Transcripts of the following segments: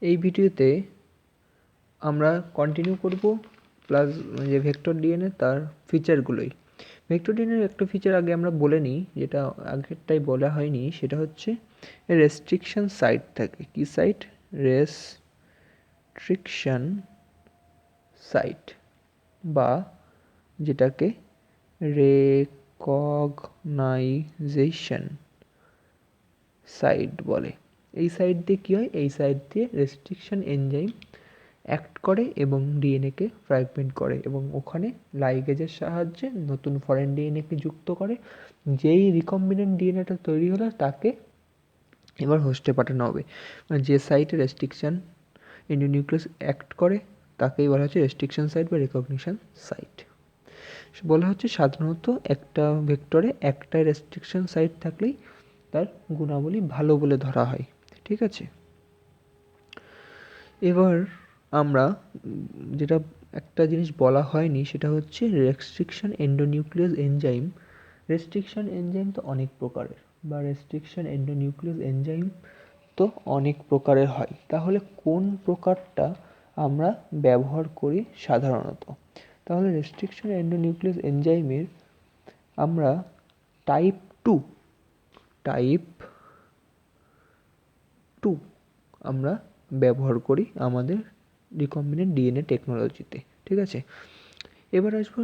এই ভিডিওতে আমরা কন্টিনিউ করব প্লাস যে ভেক্টর ডিএনএ তার ফিচারগুলোই। ভেক্টর ডিএনএর একটা ফিচার আগে আমরা বলে নিই, যেটা আগেরটাই বলা হয়নি, সেটা হচ্ছে রেস্ট্রিকশন সাইট থাকে। কি সাইট? রেস্ট্রিকশন সাইট, বা যেটাকে রেকগনাইজেশন সাইট বলে। এই সাইট দিয়ে কী হয়? এই সাইট দিয়ে রেস্ট্রিকশন এনজাইম অ্যাক্ট করে এবং ডিএনএকে ফ্র্যাগমেন্ট করে এবং ওখানে লাইগেজের সাহায্যে নতুন ফরেন ডিএনএকে যুক্ত করে। যেই রিকম্বিনেন্ট ডিএনএটা তৈরি হলো তাকে এবার হোস্টে পাঠানো হবে। মানে যে সাইটে রেস্ট্রিকশন এন্ডোনিউক্লিয়াস অ্যাক্ট করে তাকেই বলা হচ্ছে রেস্ট্রিকশন সাইট বা রিকগনিশন সাইট। বলা হচ্ছে সাধারণত একটা ভেক্টরে একটা রেস্ট্রিকশন সাইট থাকলেই তার গুণাবলী ভালো বলে ধরা হয়। ঠিক আছে, এবার আমরা যেটা একটা জিনিস বলা হয়নি সেটা হচ্ছে restriction endonuclease enzyme. Restriction enzyme তো অনেক প্রকারের, বা রেস্ট্রিকশন এন্ডোনিউক্লিয়াস এনজাইম তো অনেক প্রকারের হয়। তাহলে কোন প্রকারটা আমরা ব্যবহার করি সাধারণত? তাহলে রেস্ট্রিকশন এন্ডোনিউক্লিয়াস এনজাইমের আমরা টাইপ টু আমরা ব্যবহার করি আমাদের রিকম্বিনেন্ট ডিএনএ টেকনোলজিতে। ঠিক আছে, এবার আসবো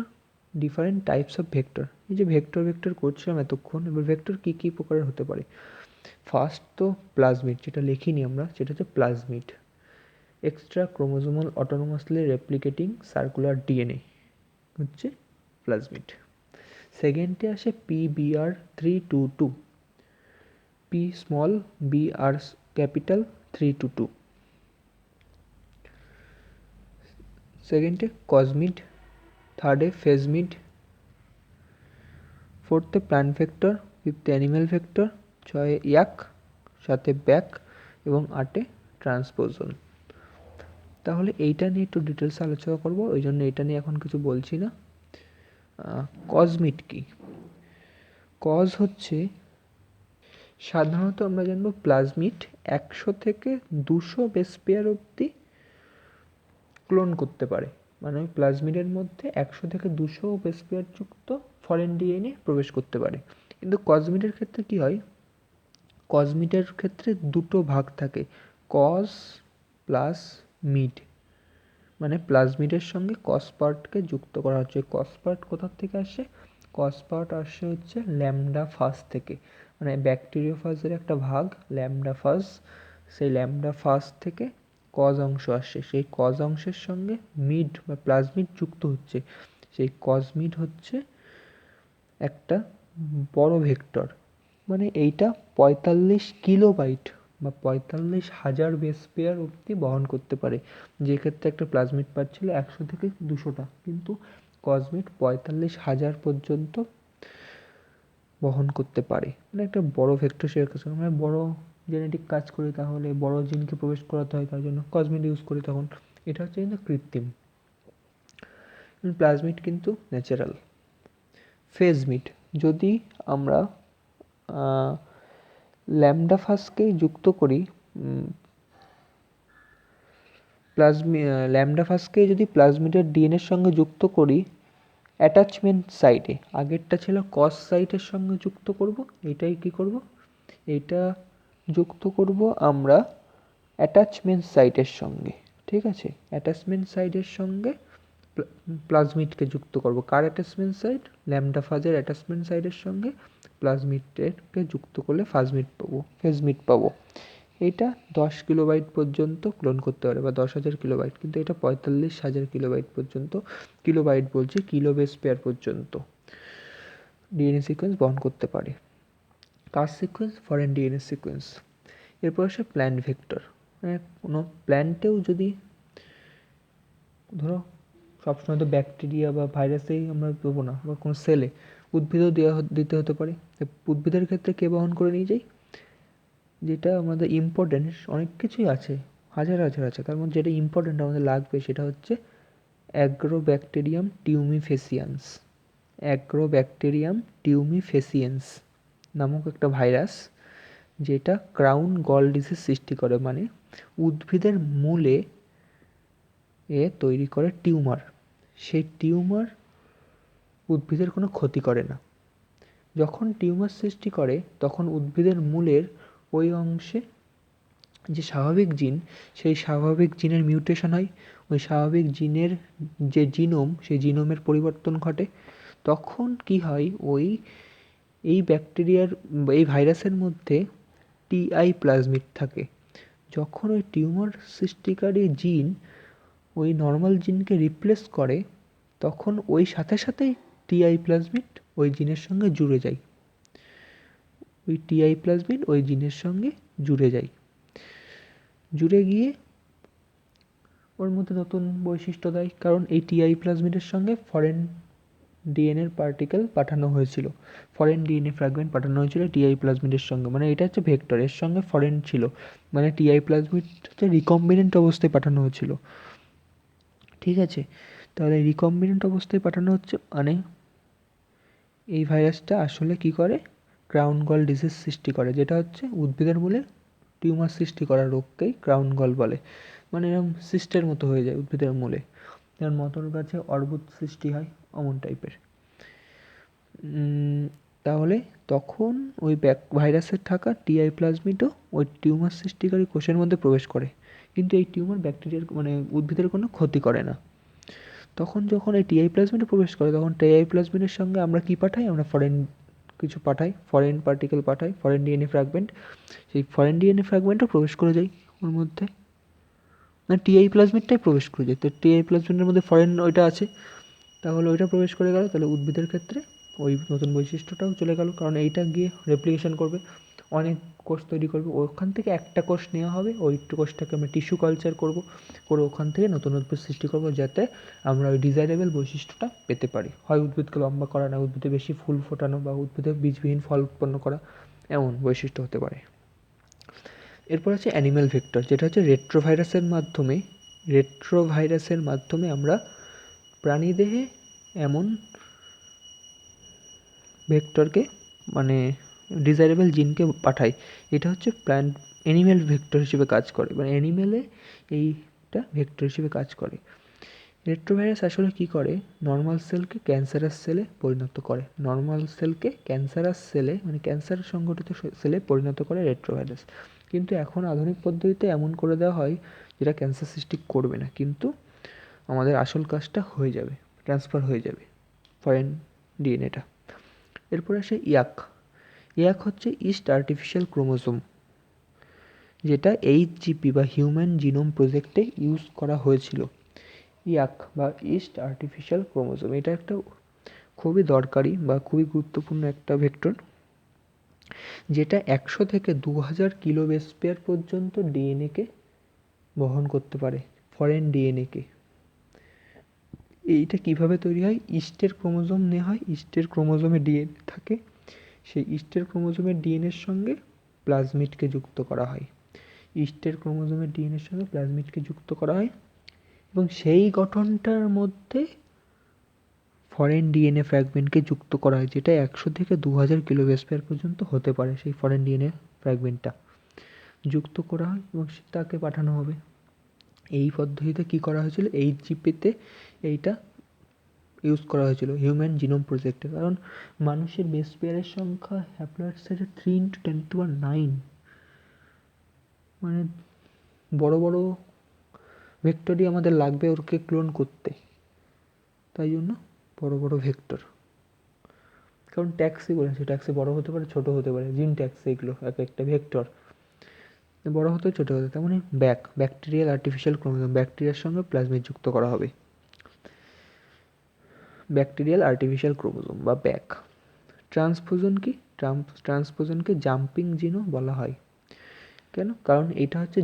ডিফারেন্ট টাইপস অফ ভেক্টর। এই যে ভেক্টর করছিলাম এতক্ষণ, এবার ভেক্টর কী কী প্রকারের হতে পারে? ফার্স্ট তো প্লাজমিড, যেটা লিখিনি আমরা, সেটা হচ্ছে plasmid, extra chromosomal অটোনোমাসলি replicating circular DNA হচ্ছে প্লাজমিড। সেকেন্ডে আসে PBr322, পি স্মল বি আর ক্যাপিটাল 322। সেকেন্ডে কসমিড, থার্ডে ফেজমিড, ফোর্থে প্ল্যান্ট ভেক্টর, ফিফথে অ্যানিম্যাল ভেক্টর, ছয়ে ইয়াক, সাথে ব্যাক এবং আটে ট্রান্সপোজন। তাহলে এইটা নিয়ে একটু ডিটেলস আলোচনা করব, ওই জন্য এটা নিয়ে এখন কিছু বলছি না। কসমিড কি? কজ হচ্ছে সাধারণত আমরা জানবো প্লাজমিড 100 থেকে 200 বেস পেয়ার অবধি ক্লোন করতে পারে। মানে ওই প্লাজমিডের মধ্যে 100 থেকে 200 বেস পেয়ার যুক্ত ফরেন ডিএনএ প্রবেশ করতে পারে। কিন্তু কসমিডের ক্ষেত্রে কি হয়? কসমিডের ক্ষেত্রে দুটো ভাগ থাকে, কজ প্লাস মিড। মানে প্লাজমিডের সঙ্গে কস পার্টকে যুক্ত করা হচ্ছে। কস পার্ট কোথার থেকে আসে? কস পার্ট আসে হচ্ছে ল্যামডা ফাজ থেকে, মানে ব্যাকটেরিওফাজের একটা ভাগ ল্যামডা ফাজ। সেই ল্যামডা ফাজ থেকে কজ অংশ আসে, সেই কজ অংশের সঙ্গে মিড বা প্লাজমিড যুক্ত হচ্ছে। সেই কসমিড হচ্ছে একটা বড় ভেক্টর, মানে এইটা 45 কিলোবাইট বা 45,000 বেস পেয়ার অবধি বহন করতে পারে। যে ক্ষেত্রে একটা প্লাজমিড পার্ট ছিল 100 থেকে 200টা, কিন্তু কসমিড 45,000 পর্যন্ত বহন করতে পারে। মানে একটা বড় ভেক্টর শেয়ার করছে। আমরা বড় জেনেটিক কাজ করি, তাহলে বড় জিনকে প্রবেশ করাতে হয়, তার জন্য কসমিড ইউজ করি। তখন এটা হচ্ছে কিন্তু কৃত্রিম, প্লাজমিড কিন্তু ন্যাচারাল। ফেজমিড, যদি আমরা ল্যামডা ফাজকে যুক্ত করি, ল্যামডা ফাজকে যদি প্লাজমিডের ডিএনএর সঙ্গে যুক্ত করি অ্যাটাচমেন্ট সাইটে, আগেরটা ছিল কস সাইটের সঙ্গে যুক্ত করব, এটাই কি করব? এটা যুক্ত করব আমরা অ্যাটাচমেন্ট সাইটের সঙ্গে। ঠিক আছে, অ্যাটাচমেন্ট সাইটের সঙ্গে প্লাজমিডকে যুক্ত করব। কার অ্যাটাচমেন্ট সাইট? ল্যামডা ফাজের অ্যাটাচমেন্ট সাইটের সঙ্গে প্লাজমিডকে যুক্ত করলে ফেজমিড পাবো। এটা 10 কিলোবাইট পর্যন্ত ক্লোন করতে পারে, বা 10,000 কিলোবাইট, কিন্তু এটা 45,000 কিলোবাইট পর্যন্ত, কিলোবাইট বলছি, কিলো বেস পেয়ার পর্যন্ত ডিএনএ সিকোয়েন্স বহন করতে পারে। কার সিকোয়েন্স? Foreign DNA sequence. এরপর আসে প্ল্যান্ট ভেক্টর। কোনো প্ল্যান্টেও যদি ধরো, সবসময় তো ব্যাকটেরিয়া বা ভাইরাসেই আমরা দেবো না, বা কোনো সেলে, উদ্ভিদও দিতে হতে পারে। উদ্ভিদের ক্ষেত্রে কে বহন করে নিয়ে যায়? যেটা আমাদের ইম্পর্টেন্ট, অনেক কিছুই আছে, হাজার আছে, তার মধ্যে যেটা ইম্পর্টেন্ট আমাদের লাগবে সেটা হচ্ছে অ্যাগ্রোব্যাকটেরিয়াম টিউমিফেসিয়েন্স নামক একটা ভাইরাস, যেটা ক্রাউন গল ডিজিজ সৃষ্টি করে, মানে উদ্ভিদের মূলে তৈরি করে টিউমার। সেই টিউমার উদ্ভিদের কোনো ক্ষতি করে না। যখন টিউমার সৃষ্টি করে তখন উদ্ভিদের মূলের ওই অংশে যে স্বাভাবিক জিন, সেই স্বাভাবিক জিনের মিউটেশন হয়, ওই স্বাভাবিক জিনের যে জিনোম, সেই জিনোমের পরিবর্তন ঘটে। তখন কি হয়, এই ব্যাকটেরিয়ার, এই ভাইরাসের মধ্যে টিআই প্লাজমিড থাকে। যখন ওই টিউমার সৃষ্টিকারী জিন ওই নর্মাল জিনকে রিপ্লেস করে, তখন ওই সাথে সাথেই টিআই প্লাজমিড ওই জিনের সঙ্গে জুড়ে যায়। ওই টিআই প্লাজমিড ওই জিনের সঙ্গে জুড়ে যায়, জুড়ে গিয়ে ওর মধ্যে নতুন বৈশিষ্ট্য দেয়। কারণ এই টিআই প্লাজমিডের সঙ্গে ফরেন ডিএনএর পার্টিকেল পাঠানো হয়েছিল, ফরেন ডিএনএ ফ্র্যাগমেন্ট পাঠানো হয়েছিল টিআই প্লাজমিডের সঙ্গে। মানে এটা হচ্ছে ভেক্টর, এর সঙ্গে ফরেন ছিল, মানে টিআই প্লাজমিড হচ্ছে রিকম্বিনেন্ট অবস্থায় পাঠানো হয়েছিল। ঠিক আছে, তাহলে রিকম্বিনেন্ট অবস্থায় পাঠানো হচ্ছে, মানে এই ভাইরাসটা আসলে কি করে, ক্রাউন গল ডিজিজ সৃষ্টি করে, যেটা হচ্ছে উদ্ভিদের মূলে টিউমার সৃষ্টি করা রোগকেই ক্রাউন গল বলে। মানে এরকম সিস্টের মতো হয়ে যায় উদ্ভিদের মূলে, যেমন মটর গাছে অর্বুদ সৃষ্টি হয়, অমন টাইপের। তাহলে তখন ওই ভাইরাসের থাকা টিআই প্লাজমিডও ওই টিউমার সৃষ্টিকারী কোষের মধ্যে প্রবেশ করে, কিন্তু এই টিউমার ব্যাকটেরিয়ার মানে উদ্ভিদের কোনো ক্ষতি করে না। তখন যখন এই টিআই প্লাজমিডে প্রবেশ করে, তখন টিআই প্লাজমিডের সঙ্গে আমরা কি পাঠাই, আমরা ফরেন কিছু পাঠাই, ফরেন পার্টিকেল পাঠাই, ফরেন ডিএনএ ফ্র্যাগমেন্ট। সেই ফরেন ডিএনএ ফ্র্যাগমেন্টও প্রবেশ করে যায় ওর মধ্যে, মানে টিআই প্লাজমিডটাই প্রবেশ করে যায়। তো টিআই প্লাজমিডের মধ্যে ফরেন ওইটা আছে, তাহলে ওইটা প্রবেশ করে গেল, তাহলে উদ্ভিদের ক্ষেত্রে ওই নতুন বৈশিষ্ট্যটাও চলে গেল। কারণ এইটা গিয়ে রেপ্লিকেশন করবে, অনেক কোষ তৈরি করবে, ওখান থেকে একটা কোষ নেওয়া হবে, ওই কোষটাকে আমরা টিস্যু কালচার করব, করে ওখান থেকে নতুন উদ্ভিদ সৃষ্টি করব, যাতে আমরা ওই ডিজাইরেবল বৈশিষ্ট্যটা পেতে পারি। হয় উদ্ভিদকে লম্বা করা, না উদ্ভিদে বেশি ফুল ফোটানো, বা উদ্ভিদে বীজবিহীন ফল উৎপন্ন করা, এমন বৈশিষ্ট্য হতে পারে। এরপর আছে অ্যানিম্যাল ভেক্টর, যেটা হচ্ছে রেট্রোভাইরাসের মাধ্যমে আমরা প্রাণীদেহে এমন ভেক্টরকে, মানে ডিজাইরেবল জিনকে পাঠাই। এটা হচ্ছে অ্যানিম্যাল ভেক্টর হিসেবে কাজ করে, মানে অ্যানিম্যালে এইটা ভেক্টর হিসেবে কাজ করে। রেট্রোভাইরাস আসলে কি করে, নর্মাল সেলকে ক্যান্সারাস সেলে পরিণত করে, নর্মাল সেলকে ক্যান্সারাস সেলে, মানে ক্যান্সার সংগঠিত সেলে পরিণত করে রেট্রোভাইরাস। কিন্তু এখন আধুনিক পদ্ধতিতে এমন করে দেওয়া হয় যেটা ক্যান্সার সৃষ্টি করবে না, কিন্তু আমাদের আসল কাজটা হয়ে যাবে, ট্রান্সফার হয়ে যাবে ফরেন ডিএনএটা। এরপর আসে ইয়াক হচ্ছে ইস্ট আর্টিফিশিয়াল ক্রোমোজোম, যেটা এইচজিপি বা হিউম্যান জিনোম প্রজেক্টে ইউজ করা হয়েছিল। ইয়াক বা ইস্ট আর্টিফিশিয়াল ক্রোমোজোম, এটা একটা খুবই দরকারি বা খুবই গুরুত্বপূর্ণ একটা ভেক্টর, যেটা 100 থেকে 2000 কিলো বেস পেয়ার পর্যন্ত ডিএনএকে বহন করতে পারে, ফরেন ডিএনএকে। এইটা কিভাবে তৈরি হয়, ইস্টের ক্রোমোজোম নেওয়া হয়, ইস্টের ক্রোমোজোমে ডিএনএ থাকে, সেই ইস্টের ক্রোমোজোমের ডিএনএর সঙ্গে প্লাজমিডকে যুক্ত করা হয়, ইস্টের ক্রোমোজোমের ডিএনএর সঙ্গে প্লাজমিডকে যুক্ত করা হয়, এবং সেই গঠনটার মধ্যে ফরেন ডিএনএ ফ্র্যাগমেন্টকে যুক্ত করা হয়, যেটা 100 থেকে 2000 কিলো বেস পেয়ার পর্যন্ত হতে পারে। সেই ফরেন ডিএনএ ফ্র্যাগমেন্টটা যুক্ত করা হয় এবং তাকে পাঠানো হবে। এই পদ্ধতিতে কী করা হয়েছিল, এইচজিপিতে এইটা ইউজ করা হয়েছিল হিউম্যান জিনোম প্রজেক্টে। কারণ মানুষের বেস পেয়ারের সংখ্যা হ্যাপ্লয়েড 3 × 10⁹, মানে বড় বড় ভেক্টরই আমাদের লাগবে ওরকে ক্লোন করতে, তাই জন্য বড় বড় ভেক্টর। কারণ ট্যাক্সি বলেছে, ট্যাক্সি বড় হতে পারে, ছোট হতে পারে, জিন ট্যাক্সি এগুলো এক একটা ভেক্টর, বড় হতে ছোট হতে। তেমনই ব্যাকটেরিয়াল আর্টিফিশিয়াল ক্রোমোজোম, ব্যাকটেরিয়ার সঙ্গে প্লাজমিড যুক্ত করা হবে, ব্যাকটেরিয়াল আর্টিফিশিয়াল ক্রোমোজোম বা ব্যাক। ট্রান্সপোজন কি, ট্রান্সপোজনকে জাম্পিং জিনও বলা হয়। কেন, কারণ এটা হচ্ছে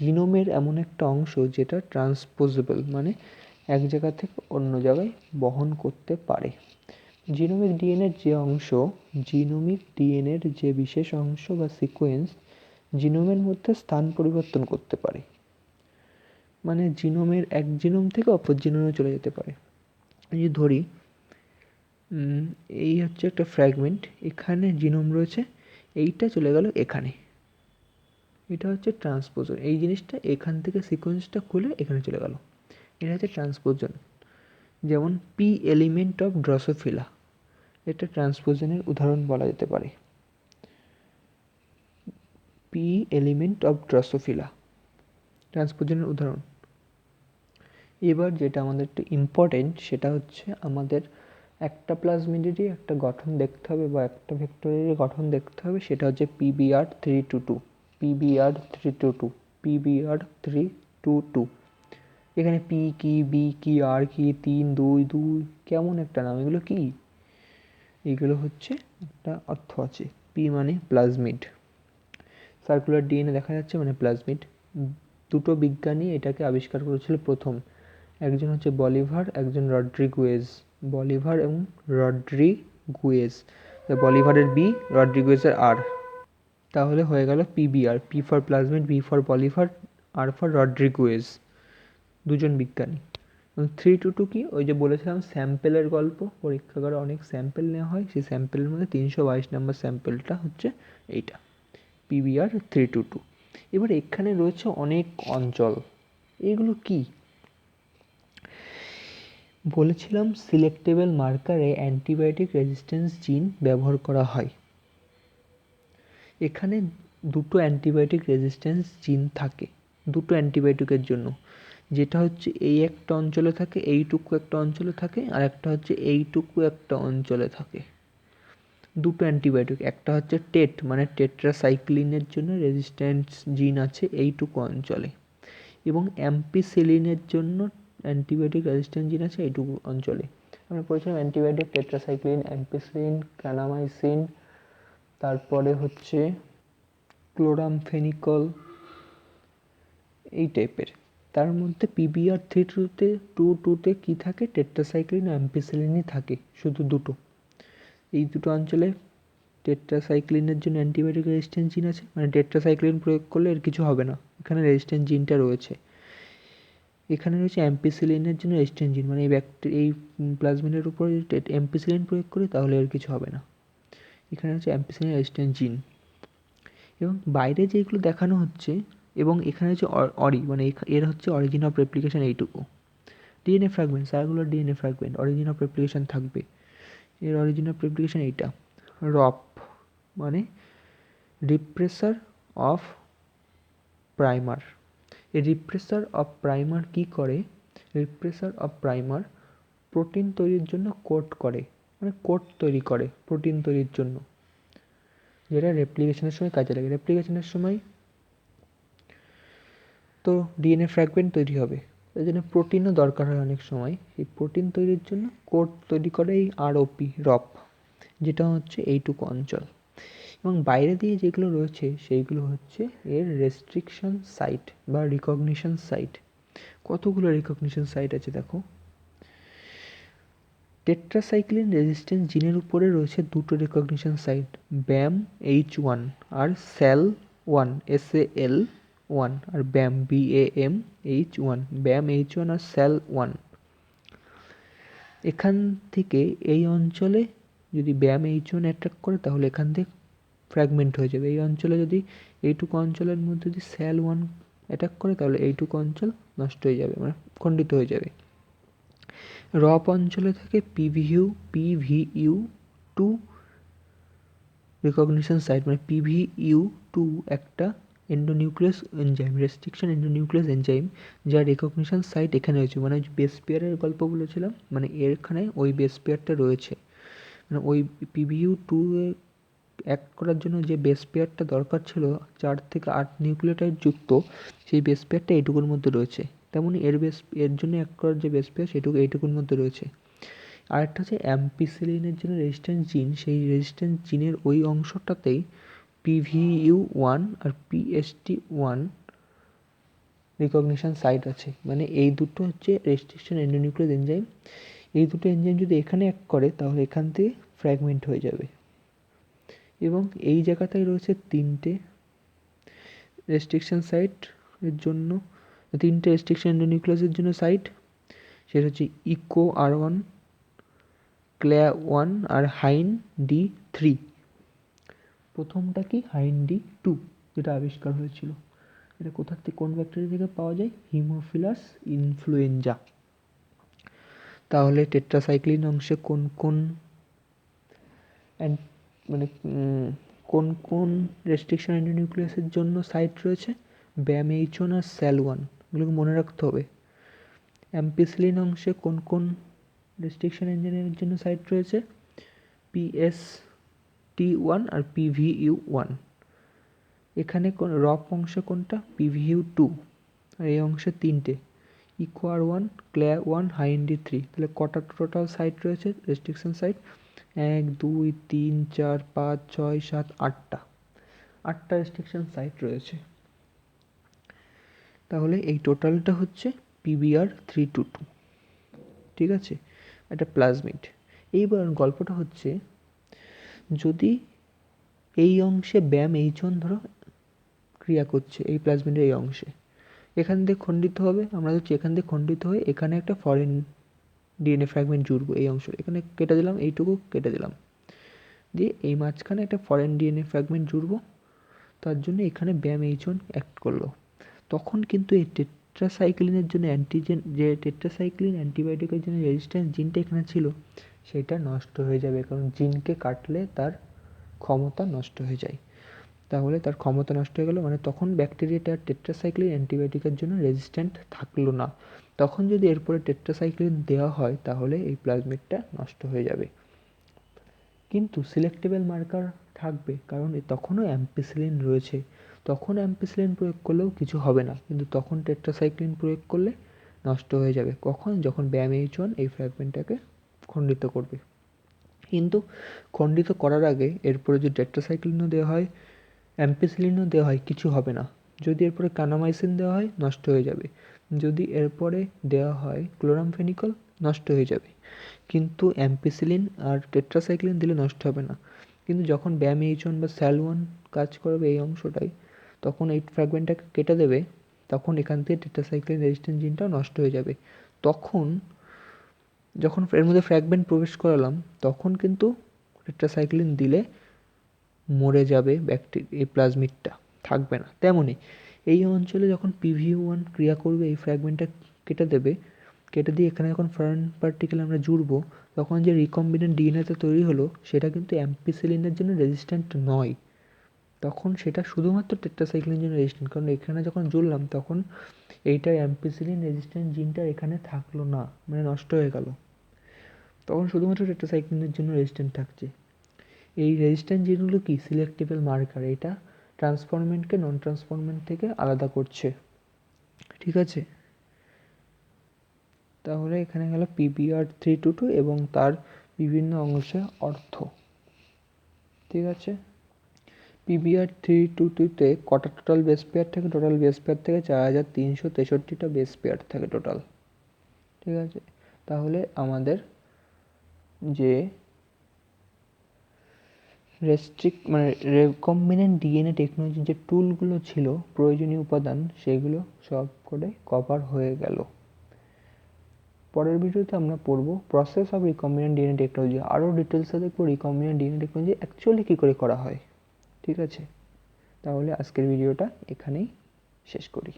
জিনোমের এমন একটা অংশ যেটা ট্রান্সপোজেবল, মানে এক জায়গা থেকে অন্য জায়গায় বহন করতে পারে। জিনোমিক ডিএনএর যে বিশেষ অংশ বা সিকোয়েন্স জিনোমের মধ্যে স্থান পরিবর্তন করতে পারে, মানে জিনোমের এক জিনোম থেকে অপর জিনোমে চলে যেতে পারে। এই যে ধরি এই হচ্ছে একটা ফ্র্যাগমেন্ট, এখানে জিনোম রয়েছে, এইটা চলে গেল এখানে, এটা হচ্ছে ট্রান্সপোজন। এই জিনিসটা এখান থেকে সিকোয়েন্সটা খুলে এখানে চলে গেল, এটা হচ্ছে ট্রান্সপোজন। যেমন পি এলিমেন্ট অফ ড্রসোফিলা, এটা ট্রান্সপোজনের উদাহরণ বলা যেতে পারে। পি এলিমেন্ট অফ ড্রসোফিলা ট্রান্সপোজনের উদাহরণ। এবার যেটা আমাদের একটু ইম্পর্টেন্ট সেটা হচ্ছে আমাদের একটা প্লাজমিডেরই একটা গঠন দেখতে হবে বা একটা ভেক্টরেরই গঠন দেখতে হবে, সেটা হচ্ছে PBr322, PBr322, PBr322। এখানে পি কি, বি কি, আর কি, 3 2 2 কেমন একটা নাম, এগুলো কি? এগুলো হচ্ছে একটা অর্থ আছে। পি মানে প্লাজমিড, সার্কুলার ডিএনএ দেখা যাচ্ছে মানে প্লাজমিড। দুটো বিজ্ঞানী এটাকে আবিষ্কার করেছিল প্রথম, একজন হচ্ছে বলিভার, একজন রড্রিগুয়েজ। বলিভার এবং রড্রিগুয়েজ, বলিভারের বি, রড্রিগুয়েজের আর, তাহলে হয়ে গেল PBR, P for plasmid, B for Bolivar, R for Rodriguez, দুজন বিজ্ঞানী। এবং 322 কি, ওই যে বলেছিলাম স্যাম্পেলের গল্প, পরীক্ষাগারে অনেক স্যাম্পেল নেওয়া হয়, সেই স্যাম্পেলের মধ্যে 322 নম্বর স্যাম্পেলটা হচ্ছে এইটা, PBr322। এবার এখানে রয়েছে অনেক অঞ্চল, এগুলো কি বলেছিলাম? সিলেক্টেবল মার্কারে অ্যান্টিবায়োটিক রেজিস্ট্যান্স জিন ব্যবহার করা হয়। এখানে দুটো অ্যান্টিবায়োটিক রেজিস্ট্যান্স জিন থাকে দুটো অ্যান্টিবায়োটিকের জন্য, যেটা হচ্ছে এই একটা অঞ্চলে থাকে, এইটুকু একটা অঞ্চলে থাকে, আর একটা হচ্ছে এইটুকু একটা অঞ্চলে থাকে। দুটো অ্যান্টিবায়োটিক, একটা হচ্ছে টেট মানে টেট্রাসাইক্লিনের জন্য রেজিস্ট্যান্স জিন আছে এইটুকু অঞ্চলে, এবং অ্যাম্পিসিলিনের জন্য অ্যান্টিবায়োটিক রেজিস্ট্যান্স জিন আছে এইটুকু অঞ্চলে। আমরা পড়েছিলাম অ্যান্টিবায়োটিক টেট্রাসাইক্লিন, অ্যাম্পিসিলিন, ক্যানামাইসিন, তারপরে হচ্ছে ক্লোরামফেনিকল, এই টাইপের। তার মধ্যে PBr322-তে কী থাকে? টেট্রাসাইক্লিন ও অ্যাম্পিসিলিনই থাকে, শুধু দুটো। এই দুটো অঞ্চলে টেট্রাসাইক্লিনের জন্য অ্যান্টিবায়োটিক রেজিস্ট্যান্স জিন আছে, মানে টেট্রাসাইক্লিন প্রয়োগ করলে এর কিছু হবে না, এখানে রেজিস্ট্যান্স জিনটা রয়েছে। এখানে রয়েছে অ্যাম্পিসিলিনের জন্য রেজিস্ট্যান্স জিন, মানে এই প্লাজমিডের উপরে অ্যাম্পিসিলিন প্রয়োগ করি তাহলে এর কিছু হবে না। এখানে হচ্ছে অ্যাম্পিসিলিন রেজিস্ট্যান্স জিন। এবং বাইরে যেগুলো দেখানো হচ্ছে, এবং এখানে হচ্ছে অরি, মানে এর হচ্ছে অরিজিন অফ রেপ্লিকেশন এইটুকু। DNA fragment, circular DNA fragment, origin of replication থাকবে। এর অরিজিন অফ রেপ্লিকেশন এইটা। রপ মানে রিপ্রেসার অফ প্রাইমার। এই রিপ্রেসার অফ প্রাইমার কী করে? রিপ্রেসার অফ প্রাইমার প্রোটিন তৈরির জন্য কোড করে, মানে কোড তৈরি করে প্রোটিন তৈরির জন্য, যেটা রেপ্লিকেশনের সময় কাজে লাগে। রেপ্লিকেশনের সময় তো ডিএনএ ফ্র্যাগমেন্ট তৈরি হবে, এই জন্য প্রোটিনও দরকার হয় অনেক সময়। এই প্রোটিন তৈরির জন্য কোড তৈরি করে এই আরওপি, রপ, যেটা হচ্ছে এইটুকু অঞ্চল। এবং বাইরে দিয়ে যেগুলো রয়েছে সেইগুলো হচ্ছে এর রেস্ট্রিকশন সাইট বা রিকগনিশন সাইট। কতগুলো রিকগনিশন সাইট আছে দেখো। টেট্রাসাইক্লিন রেজিস্ট্যান্স জিনের উপরে রয়েছে দুটো রিকগনিশন সাইট, BAM-H1 আর SAL1, SAL1, আর BAM-H1, BAM-H1 আর SAL1। এখান থেকে এই অঞ্চলে যদি BAM-H1 অ্যাট্রাক করে তাহলে এখান থেকে ফ্র্যাগমেন্ট হয়ে যাবে। এই অঞ্চলে যদি এইটুকু অঞ্চলের মধ্যে যদি SAL1 অ্যাটাক করে তাহলে এইটুকু অঞ্চল নষ্ট হয়ে যাবে, মানে খণ্ডিত হয়ে যাবে। রপ অঞ্চলে থাকে PVU2 রিকগনিশন সাইট, মানে PVU2 একটা endonuclease enzyme, restriction endonuclease enzyme, যার রিকগনিশন সাইট এখানে রয়েছে। মানে বেস পেয়ারের গল্প বলেছিলাম, মানে এখানে ওই বেস পেয়ারটা রয়েছে, মানে ওই PVU2 অ্যাক্ট করার জন্য যে বেস পেয়ারটা দরকার ছিল 4 থেকে 8 নিউক্লিওটাইড যুক্ত, সেই বেস পেয়ারটা এইটুকুর মধ্যে রয়েছে। তেমনই এর জন্য অ্যাক্ট করার যে বেস পেয়ার এইটুকুর মধ্যে রয়েছে। আরেকটা হচ্ছে অ্যাম্পিসিলিনের জন্য রেজিস্ট্যান্স জিন, সেই রেজিস্ট্যান্স জিনের ওই অংশটাতেই PVU1 আর PST1 রিকগনিশন সাইট আছে। মানে এই দুটো হচ্ছে রেস্ট্রিকশন এন্ডোনিউক্লিয়াস এনজাইম। এই দুটো এনজাইম যদি এখানে অ্যাক্ট করে তাহলে এখান থেকে ফ্র্যাগমেন্ট হয়ে যাবে। এবং এই জায়গাটায় রয়েছে তিনটে রেস্ট্রিকশন সাইট এর জন্য, তিনটে রেস্ট্রিকশন এন্ডোনিউক্লিয়াসের জন্য সাইট, সেটা হচ্ছে ICOR1, CLA1 আর HIND3। প্রথমটা কি হাইন্ডি 2 যেটা আবিষ্কার হয়েছিল। এটা কোথার থেকে, কোন ব্যাকটেরিয়া থেকে পাওয়া যায়? Haemophilus influenza. তাহলে টেট্রাসাইক্লিন অংশে কোন কোন মানে কোন কোন রেস্ট্রিকশন অ্যান্টিনিউক্লিয়াসের জন্য সাইট রয়েছে? BAMH1 আর SAL1, এগুলোকে মনে রাখতে হবে। অ্যাম্পিসিলিন অংশে কোন কোন রেস্ট্রিকশন এঞ্জিনের জন্য সাইট রয়েছে? PST1 আর PVU1। এখানে কোন রপ অংশে কোনটা? PVU2। আর এই অংশে তিনটে, ইকোয়ার1, ক্লেয়ার1, হাইন্ডি 3। তাহলে কটা টোটাল সাইট রয়েছে রেস্ট্রিকশন সাইট? 1 2 3 4 5 6 7 8টা রেস্ট্রিকশন সাইট রয়েছে। তাহলে এই টোটালটা হচ্ছে PBr322। ঠিক আছে, এটা প্লাজমিড। এইবার গল্পটা হচ্ছে, যদি এই অংশে BAMH1 ধরো ক্রিয়া করছে এই প্লাজমিডের এই অংশে, এখান দিয়ে খণ্ডিত হবে, আমরা হচ্ছে এখান দিয়ে খণ্ডিত হয়ে এখানে একটা ফরেন ডিএনএ ফ্র্যাগমেন্ট জুড়বো এই অংশ, এখানে কেটে দিলাম, এইটুকু কেটে দিলাম, দিয়ে এই মাঝখানে একটা ফরেন ডিএনএ ফ্র্যাগমেন্ট জুড়বো। তার জন্য এখানে BAMH1 অ্যাক্ট করলো। তখন কিন্তু এই টেট্রাসাইক্লিনের জন্য অ্যান্টিজেন, যে টেট্রাসাইক্লিন অ্যান্টিবায়োটিকের জন্য রেজিস্ট্যান্স জিনটা এখানে ছিল, সেটা নষ্ট হয়ে যাবে, কারণ জিনকে কাটলে তার ক্ষমতা নষ্ট হয়ে যায়। তাহলে তার ক্ষমতা নষ্ট হয়ে গেল, মানে তখন ব্যাকটেরিয়াটা টেট্রাসাইক্লিন অ্যান্টিবায়োটিকের জন্য রেজিস্ট্যান্ট থাকলো না। তখন যদি এরপরে টেট্রাসাইক্লিন দেওয়া হয় তাহলে এই প্লাজমিডটা নষ্ট হয়ে যাবে। কিন্তু সিলেক্টেবল মার্কার থাকবে, কারণ তখনও অ্যাম্পিসিলিন রয়েছে। তখন অ্যাম্পিসিলিন প্রয়োগ করলেও কিছু হবে না, কিন্তু তখন টেট্রাসাইক্লিন প্রয়োগ করলে নষ্ট হয়ে যাবে। কখন? যখন BAMH1 এই ফ্র্যাগমেন্টটাকে খণ্ডিত করবে। কিন্তু খণ্ডিত করার আগে এরপরে যদি টেট্রাসাইক্লিনও দেওয়া হয়, অ্যাম্পিসিলিনও দেওয়া হয়, কিছু হবে না। যদি এরপরে কানামাইসিন দেওয়া হয়, নষ্ট হয়ে যাবে। যদি এরপরে দেওয়া হয় ক্লোরামফেনিকল, নষ্ট হয়ে যাবে। কিন্তু অ্যাম্পিসিলিন আর টেট্রাসাইক্লিন দিলে নষ্ট হবে না। কিন্তু যখন BAMH1 বা SAL1 কাজ করবে এই অংশটাই, তখন এই ফ্র্যাগমেন্টটাকে কেটে দেবে, তখন এখান থেকে টেট্রাসাইক্লিন রেজিস্ট্যান্ট জিনটাও নষ্ট হয়ে যাবে। তখন যখন এর মধ্যে ফ্র্যাগমেন্ট প্রবেশ করালাম, তখন কিন্তু টেট্রাসাইক্লিন দিলে মরে যাবে এই প্লাজমিডটা, থাকবে না। তেমনই এই অঞ্চলে যখন PVU1 ক্রিয়া করবে, এই ফ্র্যাগমেন্টটা কেটে দেবে, কেটে দিয়ে এখানে যখন ফরেন পার্টিকেল আমরা জুড়বো, তখন যে রিকম্বিনেন্ট ডিএনএটা তৈরি হলো সেটা কিন্তু অ্যাম্পিসিলিনের জন্য রেজিস্ট্যান্ট নয়। তখন সেটা শুধুমাত্র টেট্রাসাইক্লিনের জন্য রেজিস্ট্যান্ট, কারণ এখানে যখন জুড়লাম তখন এইটা অ্যাম্পিসিলিন রেজিস্ট্যান্ট জিনটা এখানে থাকলো না, মানে নষ্ট হয়ে গেল। তখন শুধুমাত্র টেট্রাসাইক্লিনের জন্য রেজিস্ট্যান্ট থাকছে। এই রেজিস্ট্যান্ট জিনগুলো কি? Selectable marker. এটা ট্রান্সফরমেন্টকে নন ট্রান্সফরমেন্ট থেকে আলাদা করছে। ঠিক আছে, তাহলে এখানে গেল PBr322 এবং তার বিভিন্ন অংশে অর্থ। ঠিক আছে, PBr322-তে কটা টোটাল বেস পেয়ার থাকে? টোটাল বেস পেয়ার থেকে 4363টা বেস পেয়ার থাকে টোটাল। ঠিক আছে, তাহলে আমাদের যে মানে রেকম্বিনেন্ট ডিএনএ টেকনোলজির যে টুলগুলো ছিল, প্রয়োজনীয় উপাদান, সেগুলো সব করে কভার হয়ে গেল। পরের ভিডিওতে আমরা পড়বো process of recombinant DNA technology. আরও ডিটেলসে দেখবো রিকম্বিনেন্ট ডিএনএ টেকনোলজি অ্যাকচুয়ালি কী করে করা হয়। ঠিক আছে, তাহলে আজকের ভিডিওটা এখানেই শেষ করি।